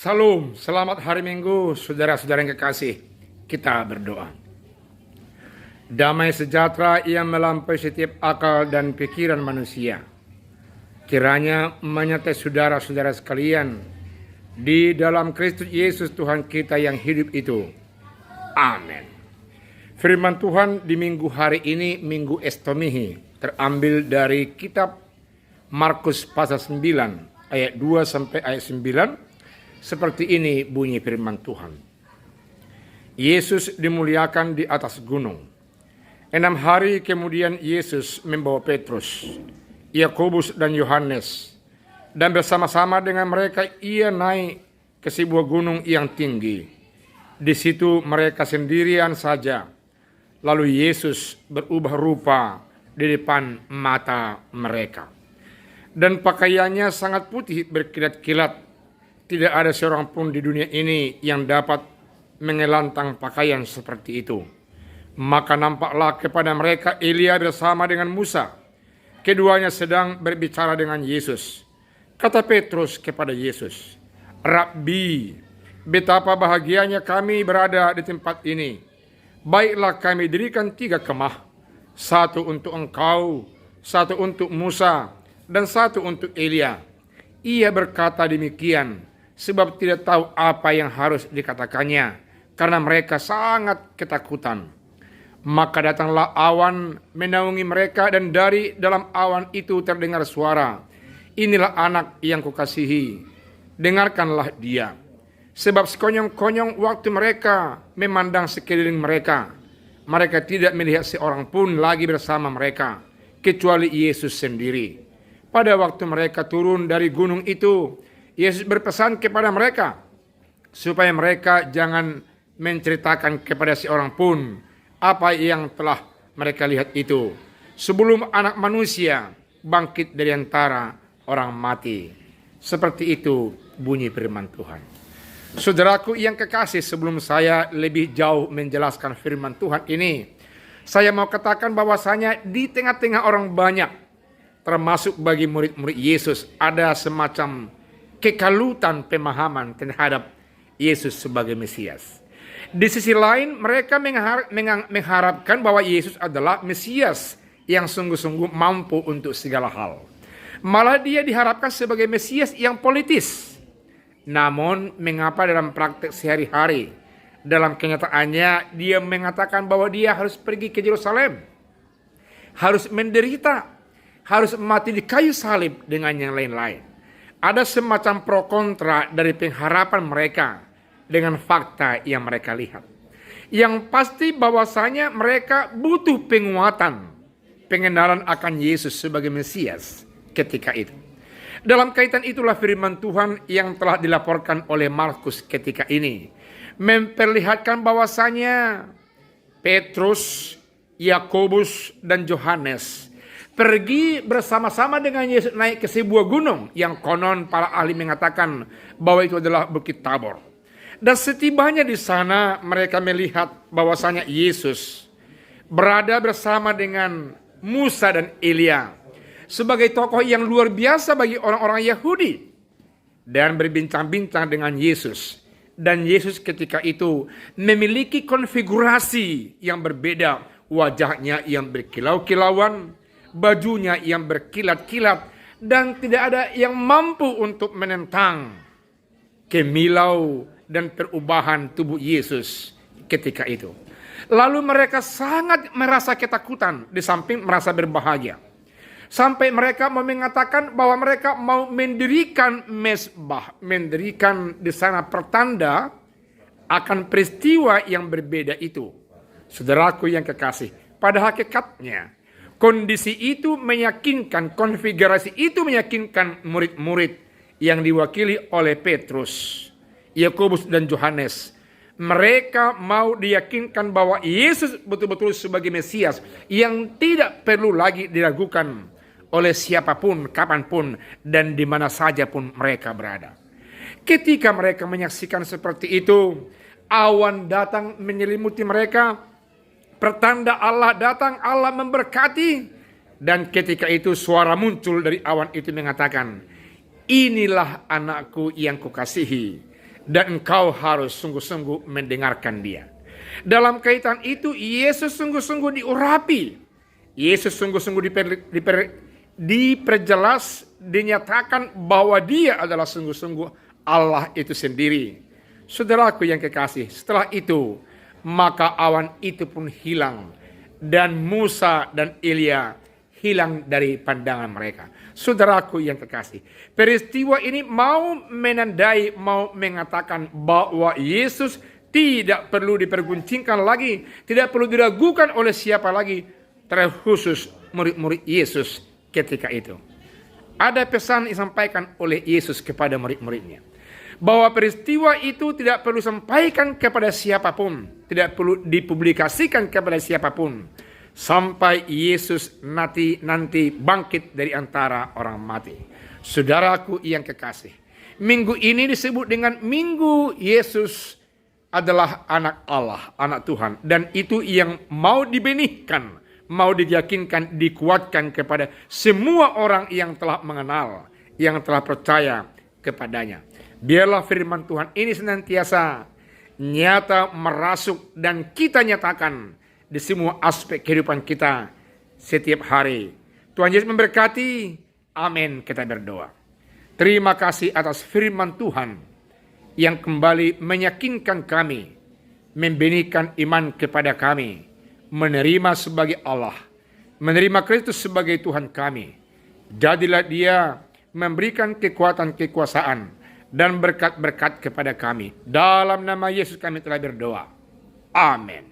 Salam, selamat hari Minggu, saudara-saudara yang kekasih. Kita berdoa. Damai sejahtera yang melampaui setiap akal dan pikiran manusia, kiranya menyertai saudara-saudara sekalian di dalam Kristus Yesus Tuhan kita yang hidup itu. Amin. Firman Tuhan di minggu hari ini, Minggu Estomihi, terambil dari kitab Markus pasal 9 ayat 2 sampai ayat 9. Seperti ini bunyi firman Tuhan. Yesus dimuliakan di atas gunung. 6 hari kemudian Yesus membawa Petrus, Yakobus dan Yohanes, dan bersama-sama dengan mereka ia naik ke sebuah gunung yang tinggi. Di situ mereka sendirian saja. Lalu Yesus berubah rupa di depan mata mereka. Dan pakaiannya sangat putih berkilat-kilat. Tidak ada seorang pun di dunia ini yang dapat mengelantang pakaian seperti itu. Maka nampaklah kepada mereka Elia bersama dengan Musa. Keduanya sedang berbicara dengan Yesus. Kata Petrus kepada Yesus, "Rabbi, betapa bahagianya kami berada di tempat ini. Baiklah kami dirikan 3 kemah. 1 untuk engkau, 1 untuk Musa, dan 1 untuk Elia." Ia berkata demikian sebab tidak tahu apa yang harus dikatakannya, karena mereka sangat ketakutan. Maka datanglah awan menaungi mereka, dan dari dalam awan itu terdengar suara, "Inilah anak yang kukasihi, dengarkanlah dia." Sebab sekonyong-konyong waktu mereka memandang sekeliling mereka, mereka tidak melihat seorang pun lagi bersama mereka, kecuali Yesus sendiri. Pada waktu mereka turun dari gunung itu, Yesus berpesan kepada mereka supaya mereka jangan menceritakan kepada seorang pun apa yang telah mereka lihat itu, sebelum Anak Manusia bangkit dari antara orang mati. Seperti itu bunyi firman Tuhan. Saudaraku yang kekasih, sebelum saya lebih jauh menjelaskan firman Tuhan ini, saya mau katakan bahwasanya di tengah-tengah orang banyak, termasuk bagi murid-murid Yesus, ada semacam kekalutan pemahaman terhadap Yesus sebagai Mesias. Di sisi lain, mereka mengharapkan bahwa Yesus adalah Mesias yang sungguh-sungguh mampu untuk segala hal. Malah dia diharapkan sebagai Mesias yang politis. Namun, mengapa dalam praktek sehari-hari, dalam kenyataannya dia mengatakan bahwa dia harus pergi ke Yerusalem, harus menderita, harus mati di kayu salib dengan yang lain-lain. Ada semacam pro kontra dari pengharapan mereka dengan fakta yang mereka lihat. Yang pasti bahwasanya mereka butuh penguatan, pengenalan akan Yesus sebagai Mesias ketika itu. Dalam kaitan itulah firman Tuhan yang telah dilaporkan oleh Markus ketika ini memperlihatkan bahwasanya Petrus, Yakobus, dan Yohanes pergi bersama-sama dengan Yesus naik ke sebuah gunung yang konon para ahli mengatakan bahwa itu adalah Bukit Tabor. Dan setibanya di sana mereka melihat bahwasanya Yesus berada bersama dengan Musa dan Elia sebagai tokoh yang luar biasa bagi orang-orang Yahudi, dan berbincang-bincang dengan Yesus. Dan Yesus ketika itu memiliki konfigurasi yang berbeda, wajahnya yang berkilau-kilauan, bajunya yang berkilat-kilat, dan tidak ada yang mampu untuk menentang kemilau dan perubahan tubuh Yesus ketika itu. Lalu mereka sangat merasa ketakutan di samping merasa berbahagia. Sampai mereka mau mengatakan bahwa mereka mau mendirikan mezbah, mendirikan di sana pertanda akan peristiwa yang berbeda itu. Saudaraku yang kekasih, pada hakikatnya kondisi itu meyakinkan, konfigurasi itu meyakinkan murid-murid yang diwakili oleh Petrus, Yakobus, dan Yohanes. Mereka mau diyakinkan bahwa Yesus betul-betul sebagai Mesias yang tidak perlu lagi diragukan oleh siapapun, kapanpun, dan di mana saja pun mereka berada. Ketika mereka menyaksikan seperti itu, awan datang menyelimuti mereka, pertanda Allah datang, Allah memberkati, dan ketika itu suara muncul dari awan itu mengatakan, "Inilah anakku yang kukasihi, Dan engkau harus sungguh-sungguh mendengarkan dia. Dalam kaitan itu, Yesus sungguh-sungguh diurapi. Yesus sungguh-sungguh diperjelas, dinyatakan bahwa dia adalah sungguh-sungguh Allah itu sendiri. Saudaraku yang kekasih, setelah itu, maka awan itu pun hilang. Dan Musa dan Elia hilang dari pandangan mereka. Saudaraku yang kekasih, peristiwa ini mau menandai, mau mengatakan bahwa Yesus tidak perlu diperguncingkan lagi, tidak perlu diragukan oleh siapa lagi, terkhusus murid-murid Yesus ketika itu. Ada pesan disampaikan oleh Yesus kepada murid-muridnya, bahwa peristiwa itu tidak perlu sampaikan kepada siapapun, tidak perlu dipublikasikan kepada siapapun, sampai Yesus nanti bangkit dari antara orang mati. Saudaraku yang kekasih, minggu ini disebut dengan Minggu Yesus adalah anak Allah, anak Tuhan. Dan itu yang mau dibenihkan, mau diyakinkan, dikuatkan kepada semua orang yang telah mengenal, yang telah percaya kepadanya. Biarlah firman Tuhan ini senantiasa nyata, merasuk, dan kita nyatakan di semua aspek kehidupan kita setiap hari. Tuhan Yesus memberkati. Amin. Kita berdoa. Terima kasih atas firman Tuhan yang kembali meyakinkan kami, membenihkan iman kepada kami, menerima sebagai Allah, menerima Kristus sebagai Tuhan kami. Jadilah dia memberikan kekuatan, kekuasaan, dan berkat-berkat kepada kami. Dalam nama Yesus kami telah berdoa. Amin.